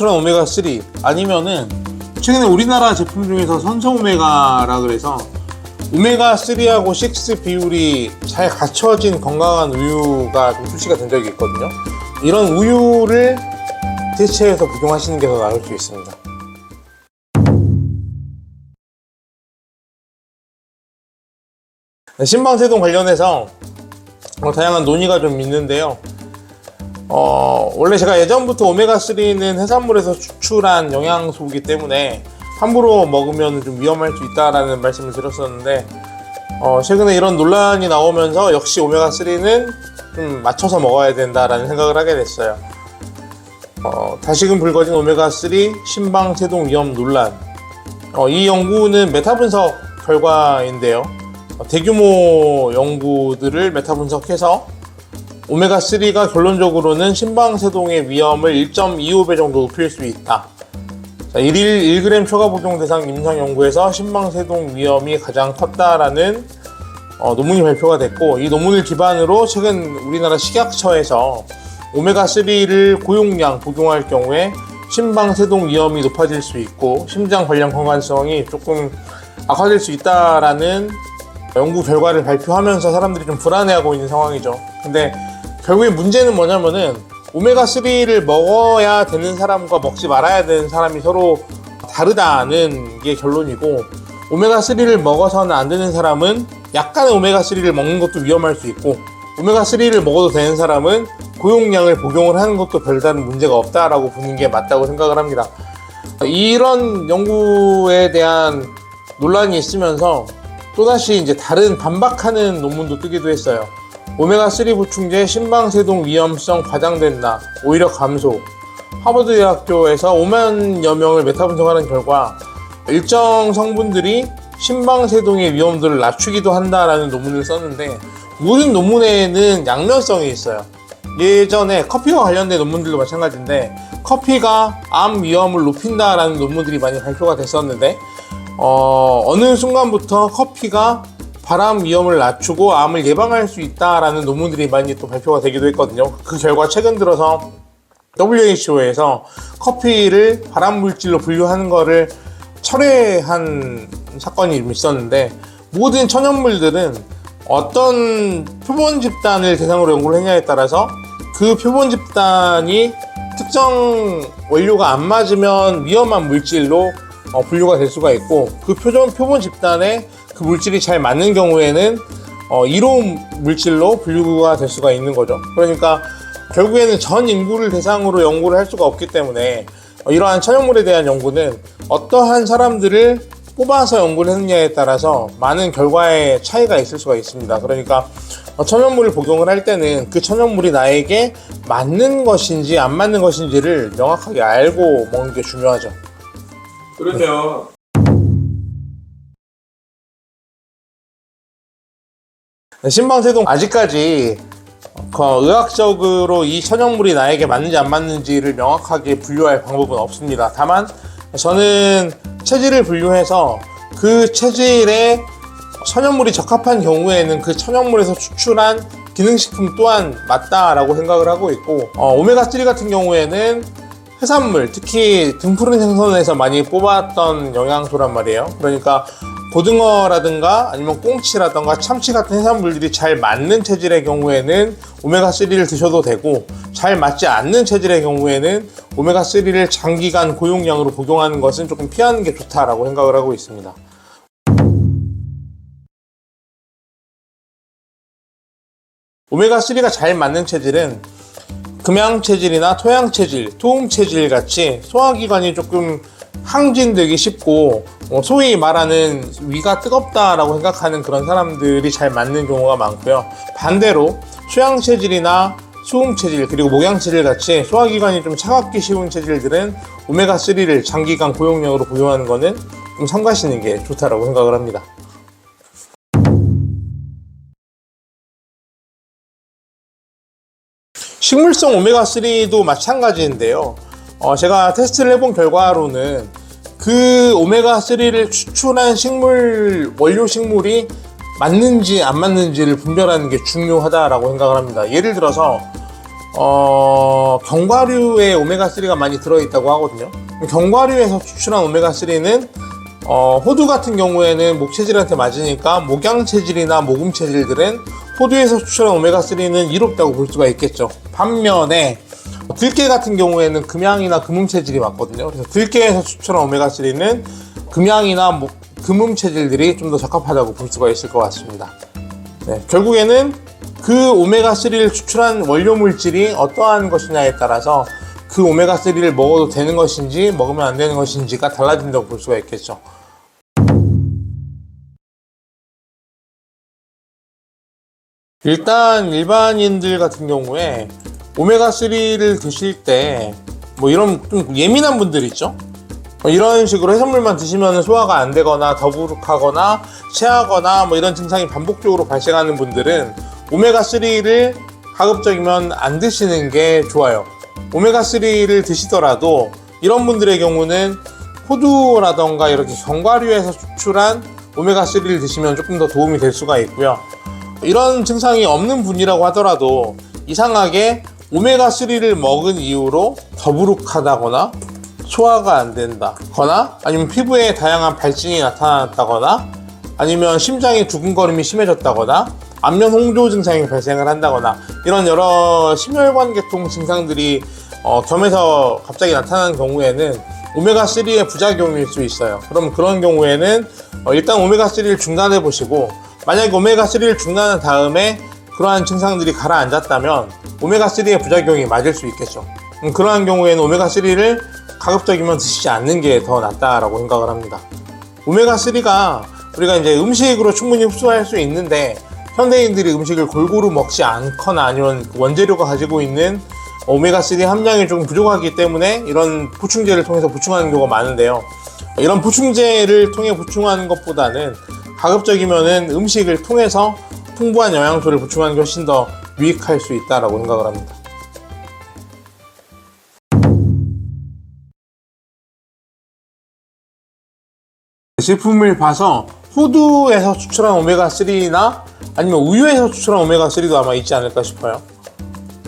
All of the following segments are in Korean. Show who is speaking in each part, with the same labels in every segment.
Speaker 1: 추출한 오메가3 아니면은 최근에 우리나라 제품 중에서 선성 오메가라 그래서 오메가3하고 6 비율이 잘 갖춰진 건강한 우유가 좀 출시가 된 적이 있거든요. 이런 우유를 대체해서 복용하시는 게 더 나을 수 있습니다. 신방세동 관련해서 다양한 논의가 좀 있는데요. 원래 제가 예전부터 오메가3는 해산물에서 추출한 영양소이기 때문에 함부로 먹으면 좀 위험할 수 있다라는 말씀을 드렸었는데, 최근에 이런 논란이 나오면서 역시 오메가3는 좀 맞춰서 먹어야 된다라는 생각을 하게 됐어요. 다시금 불거진 오메가3 신방세동 위험 논란. 이 연구는 메타 분석 결과인데요. 대규모 연구들을 메타 분석해서 오메가3가 결론적으로는 신방세동의 위험을 1.25배 정도 높일 수 있다. 1일 1g 초과 복용 대상 임상 연구에서 신방세동 위험이 가장 컸다라는 논문이 발표가 됐고, 이 논문을 기반으로 최근 우리나라 식약처에서 오메가3를 고용량 복용할 경우에 신방세동 위험이 높아질 수 있고 심장 관련 건강성이 조금 악화될 수 있다라는 연구 결과를 발표하면서 사람들이 좀 불안해하고 있는 상황이죠. 근데 결국에 문제는 뭐냐면은 오메가3를 먹어야 되는 사람과 먹지 말아야 되는 사람이 서로 다르다는 게 결론이고, 오메가3를 먹어서는 안 되는 사람은 약간의 오메가3를 먹는 것도 위험할 수 있고, 오메가3를 먹어도 되는 사람은 고용량을 복용을 하는 것도 별다른 문제가 없다라고 보는 게 맞다고 생각을 합니다. 이런 연구에 대한 논란이 있으면서 또다시 이제 다른 반박하는 논문도 뜨기도 했어요. 오메가3 보충제 신방세동 위험성 과장된다, 오히려 감소. 하버드 대학교에서 5만여 명을 메타 분석하는 결과 일정 성분들이 신방세동의 위험도를 낮추기도 한다라는 논문을 썼는데, 모든 논문에는 양면성이 있어요. 예전에 커피와 관련된 논문들도 마찬가지인데, 커피가 암 위험을 높인다라는 논문들이 많이 발표가 됐었는데, 어느 순간부터 커피가 발암 위험을 낮추고 암을 예방할 수 있다라는 논문들이 많이 또 발표가 되기도 했거든요. 그 결과 최근 들어서 WHO에서 커피를 발암 물질로 분류하는 거를 철회한 사건이 있었는데, 모든 천연물들은 어떤 표본 집단을 대상으로 연구를 했냐에 따라서 그 표본 집단이 특정 원료가 안 맞으면 위험한 물질로 분류가 될 수가 있고, 그 표본 집단에 그 물질이 잘 맞는 경우에는 이로운 물질로 분류가 될 수가 있는 거죠. 그러니까 결국에는 전 인구를 대상으로 연구를 할 수가 없기 때문에 이러한 천연물에 대한 연구는 어떠한 사람들을 뽑아서 연구를 했느냐에 따라서 많은 결과의 차이가 있을 수가 있습니다. 그러니까 천연물을 복용을 할 때는 그 천연물이 나에게 맞는 것인지 안 맞는 것인지를 명확하게 알고 먹는 게 중요하죠.
Speaker 2: 그렇죠.
Speaker 1: 신방세동 아직까지 의학적으로 이 천연물이 나에게 맞는지 안 맞는지를 명확하게 분류할 방법은 없습니다. 다만 저는 체질을 분류해서 그 체질에 천연물이 적합한 경우에는 그 천연물에서 추출한 기능식품 또한 맞다라고 생각을 하고 있고, 오메가3 같은 경우에는 해산물, 특히 등푸른 생선에서 많이 뽑았던 영양소란 말이에요. 그러니까 고등어라든가 아니면 꽁치라든가 참치 같은 해산물들이 잘 맞는 체질의 경우에는 오메가3를 드셔도 되고, 잘 맞지 않는 체질의 경우에는 오메가3를 장기간 고용량으로 복용하는 것은 조금 피하는 게 좋다라고 생각을 하고 있습니다. 오메가3가 잘 맞는 체질은 금양 체질이나 토양 체질, 토음 체질 같이 소화기관이 조금 항진되기 쉽고, 소위 말하는 위가 뜨겁다라고 생각하는 그런 사람들이 잘 맞는 경우가 많고요. 반대로 수양 체질이나 수음 체질, 그리고 목양 체질 같이 소화기관이 좀 차갑기 쉬운 체질들은 오메가3를 장기간 고용량으로 복용하는 것은 좀 삼가시는 게 좋다라고 생각을 합니다. 식물성 오메가3도 마찬가지인데요. 제가 테스트를 해본 결과로는 그 오메가3를 추출한 원료 식물이 맞는지 안 맞는지를 분별하는 게 중요하다라고 생각을 합니다. 예를 들어서 견과류에 오메가3가 많이 들어있다고 하거든요. 견과류에서 추출한 오메가3는 호두 같은 경우에는 목 체질한테 맞으니까 목양 체질이나 모금 체질들은 호두에서 추출한 오메가3는 이롭다고 볼 수가 있겠죠. 반면에 들깨 같은 경우에는 금양이나 금음 체질이 맞거든요. 그래서 들깨에서 추출한 오메가3는 금양이나 금음 체질들이 좀 더 적합하다고 볼 수가 있을 것 같습니다. 네, 결국에는 그 오메가3를 추출한 원료 물질이 어떠한 것이냐에 따라서 그 오메가3를 먹어도 되는 것인지 먹으면 안 되는 것인지가 달라진다고 볼 수가 있겠죠. 일단 일반인들 같은 경우에 오메가3를 드실 때 뭐 이런 좀 예민한 분들 있죠. 이런 식으로 해산물만 드시면 소화가 안 되거나 더부룩하거나 체하거나 뭐 이런 증상이 반복적으로 발생하는 분들은 오메가3를 가급적이면 안 드시는 게 좋아요. 오메가3를 드시더라도 이런 분들의 경우는 호두라던가 이렇게 견과류에서 추출한 오메가3를 드시면 조금 더 도움이 될 수가 있고요. 이런 증상이 없는 분이라고 하더라도 이상하게 오메가3를 먹은 이후로 더부룩하다거나 소화가 안 된다거나 아니면 피부에 다양한 발진이 나타났다거나 아니면 심장의 두근거림이 심해졌다거나 안면 홍조 증상이 발생을 한다거나 이런 여러 심혈관 계통 증상들이 겸해서 갑자기 나타나는 경우에는 오메가3의 부작용일 수 있어요. 그럼 그런 경우에는 일단 오메가3를 중단해 보시고, 만약에 오메가3를 중단한 다음에 그러한 증상들이 가라앉았다면 오메가3의 부작용이 맞을 수 있겠죠. 그러한 경우에는 오메가3를 가급적이면 드시지 않는 게 더 낫다라고 생각을 합니다. 오메가3가 우리가 이제 음식으로 충분히 흡수할 수 있는데 현대인들이 음식을 골고루 먹지 않거나 아니면 원재료가 가지고 있는 오메가3 함량이 좀 부족하기 때문에 이런 보충제를 통해서 보충하는 경우가 많은데요. 이런 보충제를 통해 보충하는 것보다는 가급적이면은 음식을 통해서 풍부한 영양소를 보충하는 것이 훨씬 더 유익할 수 있다라고 생각을 합니다. 제품을 봐서 호두에서 추출한 오메가3나 아니면 우유에서 추출한 오메가3도 아마 있지 않을까 싶어요.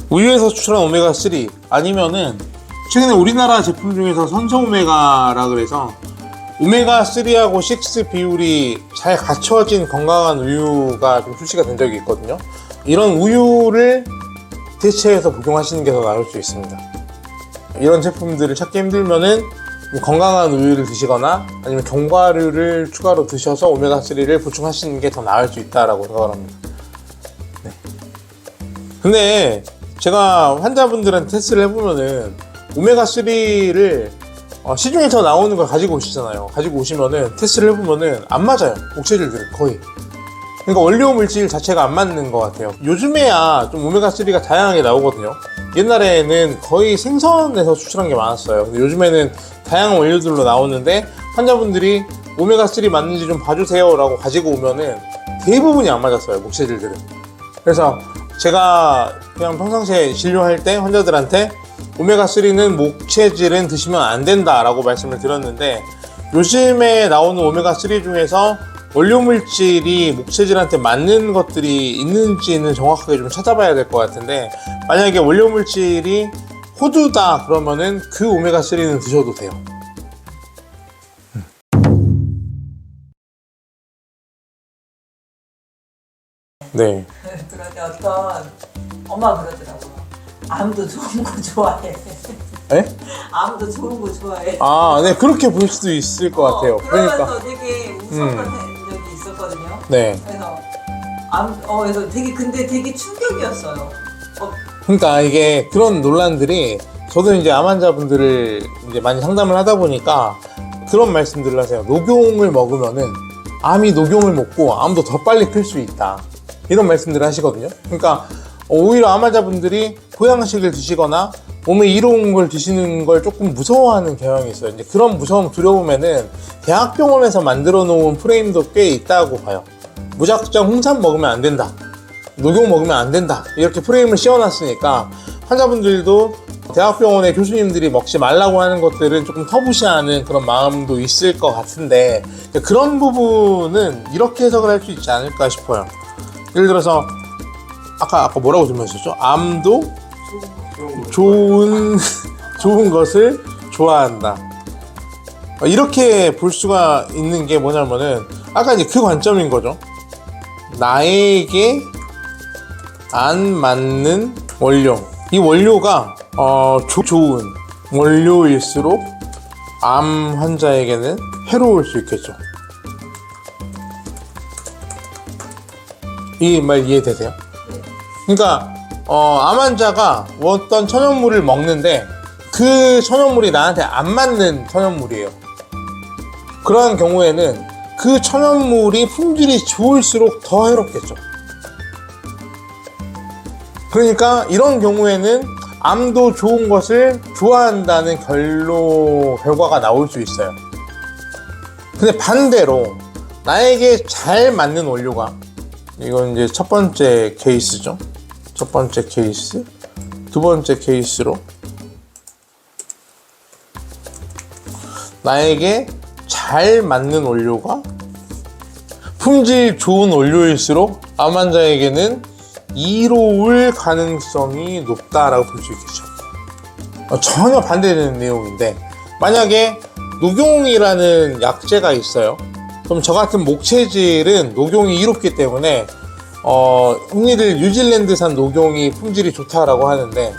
Speaker 1: 우유에서 추출한 오메가3 아니면은 최근에 우리나라 제품 중에서 선성오메가라 그래서 오메가3하고 6 비율이 잘 갖춰진 건강한 우유가 좀 출시가 된 적이 있거든요. 이런 우유를 대체해서 복용하시는 게 더 나을 수 있습니다. 이런 제품들을 찾기 힘들면은 건강한 우유를 드시거나 아니면 견과류를 추가로 드셔서 오메가3를 보충하시는 게 더 나을 수 있다라고 생각을 합니다. 네. 근데 제가 환자분들한테 테스트를 해보면은 오메가3를 시중에서 나오는 걸 가지고 오시잖아요. 가지고 오시면은 테스트를 해보면은 안 맞아요. 목체질들은 거의. 그러니까 원료 물질 자체가 안 맞는 것 같아요. 요즘에야 좀 오메가3가 다양하게 나오거든요. 옛날에는 거의 생선에서 추출한 게 많았어요. 근데 요즘에는 다양한 원료들로 나오는데 환자분들이 오메가3 맞는지 좀 봐주세요 라고 가지고 오면은 대부분이 안 맞았어요. 목체질들은. 그래서 제가 그냥 평상시에 진료할 때 환자들한테 오메가3는 목체질은 드시면 안 된다 라고 말씀을 드렸는데, 요즘에 나오는 오메가3 중에서 원료 물질이 목체질한테 맞는 것들이 있는지는 정확하게 좀 찾아봐야 될 것 같은데, 만약에 원료 물질이 호두다 그러면은 그 오메가3는 드셔도 돼요. 네.
Speaker 3: 그런데 어떤 엄마가 그러더라고요. 암도 좋은 거 좋아해.
Speaker 1: 에?
Speaker 3: 암도 좋은 거 좋아해.
Speaker 1: 아, 네, 그렇게 볼 수도 있을 것 같아요.
Speaker 3: 그러면서
Speaker 1: 그러니까.
Speaker 3: 되게 웃었던 적이 있었거든요.
Speaker 1: 네.
Speaker 3: 그래서 그래서 되게 충격이었어요.
Speaker 1: 그러니까 이게 그런 논란들이, 저도 이제 암 환자분들을 이제 많이 상담을 하다 보니까 그런 말씀들을 하세요. 녹용을 먹으면은 암이 녹용을 먹고 암도 더 빨리 클 수 있다. 이런 말씀들을 하시거든요. 그러니까 오히려 암 환자분들이 보양식을 드시거나 몸에 이로운 걸 드시는 걸 조금 무서워하는 경향이 있어요. 이제 그런 무서움, 두려움에는 대학병원에서 만들어 놓은 프레임도 꽤 있다고 봐요. 무작정 홍삼 먹으면 안 된다, 녹용 먹으면 안 된다, 이렇게 프레임을 씌워놨으니까 환자분들도 대학병원의 교수님들이 먹지 말라고 하는 것들은 조금 터부시하는 그런 마음도 있을 것 같은데, 그런 부분은 이렇게 해석을 할 수 있지 않을까 싶어요. 예를 들어서 아까 뭐라고 질문하셨죠? 암도 좋은 것을 좋아한다. 이렇게 볼 수가 있는 게 뭐냐면은 아까 이제 그 관점인 거죠. 나에게 안 맞는 원료. 이 원료가 좋은 원료일수록 암 환자에게는 해로울 수 있겠죠. 이 말 이해되세요? 그러니까 암 환자가 어떤 천연물을 먹는데 그 천연물이 나한테 안 맞는 천연물이에요. 그러한 경우에는 그 천연물이 품질이 좋을수록 더 해롭겠죠. 그러니까 이런 경우에는 암도 좋은 것을 좋아한다는 결과가 나올 수 있어요. 근데 반대로 나에게 잘 맞는 원료가, 이건 이제 첫 번째 케이스죠. 첫 번째 케이스, 두 번째 케이스로 나에게 잘 맞는 원료가 품질 좋은 원료일수록 암 환자에게는 이로울 가능성이 높다라고 볼 수 있겠죠. 전혀 반대되는 내용인데, 만약에 녹용이라는 약재가 있어요. 그럼 저 같은 목체질은 녹용이 이롭기 때문에 흔히들 뉴질랜드산 녹용이 품질이 좋다라고 하는데,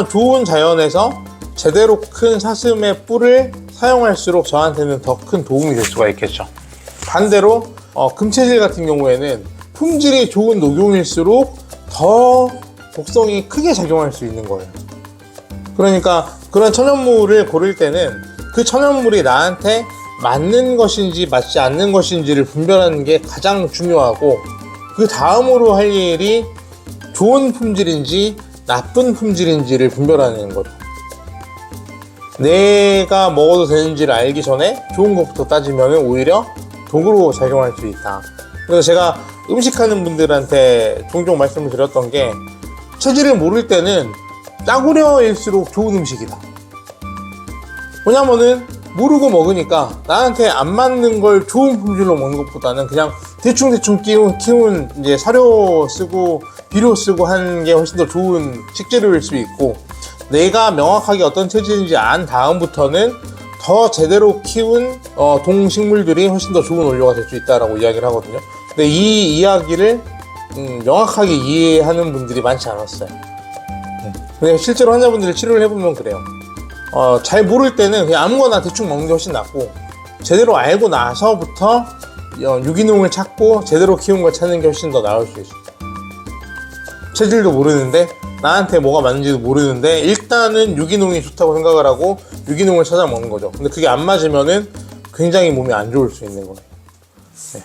Speaker 1: 좋은 자연에서 제대로 큰 사슴의 뿔을 사용할수록 저한테는 더 큰 도움이 될 수가 있겠죠. 반대로 금체질 같은 경우에는 품질이 좋은 녹용일수록 더 독성이 크게 작용할 수 있는 거예요. 그러니까 그런 천연물을 고를 때는 그 천연물이 나한테 맞는 것인지 맞지 않는 것인지를 분별하는 게 가장 중요하고, 그 다음으로 할 일이 좋은 품질인지 나쁜 품질인지를 분별하는 거죠. 내가 먹어도 되는지를 알기 전에 좋은 것부터 따지면 오히려 독으로 작용할 수 있다. 그래서 제가 음식하는 분들한테 종종 말씀을 드렸던 게, 체질을 모를 때는 짜구려일수록 좋은 음식이다. 왜냐면은 모르고 먹으니까 나한테 안 맞는 걸 좋은 품질로 먹는 것보다는 그냥 대충 키운 이제 사료 쓰고 비료 쓰고 하는 게 훨씬 더 좋은 식재료일 수 있고, 내가 명확하게 어떤 체질인지 안 다음부터는 더 제대로 키운 동식물들이 훨씬 더 좋은 원료가 될 수 있다라고 이야기를 하거든요. 근데 이 이야기를 명확하게 이해하는 분들이 많지 않았어요. 근데 실제로 환자분들이 치료를 해보면 그래요. 잘 모를 때는 그냥 아무거나 대충 먹는 게 훨씬 낫고, 제대로 알고 나서부터 유기농을 찾고 제대로 키운 걸 찾는 게 훨씬 더 나을 수 있어요. 체질도 모르는데, 나한테 뭐가 맞는지도 모르는데 일단은 유기농이 좋다고 생각을 하고 유기농을 찾아 먹는 거죠. 근데 그게 안 맞으면은 굉장히 몸이 안 좋을 수 있는 거예요. 네.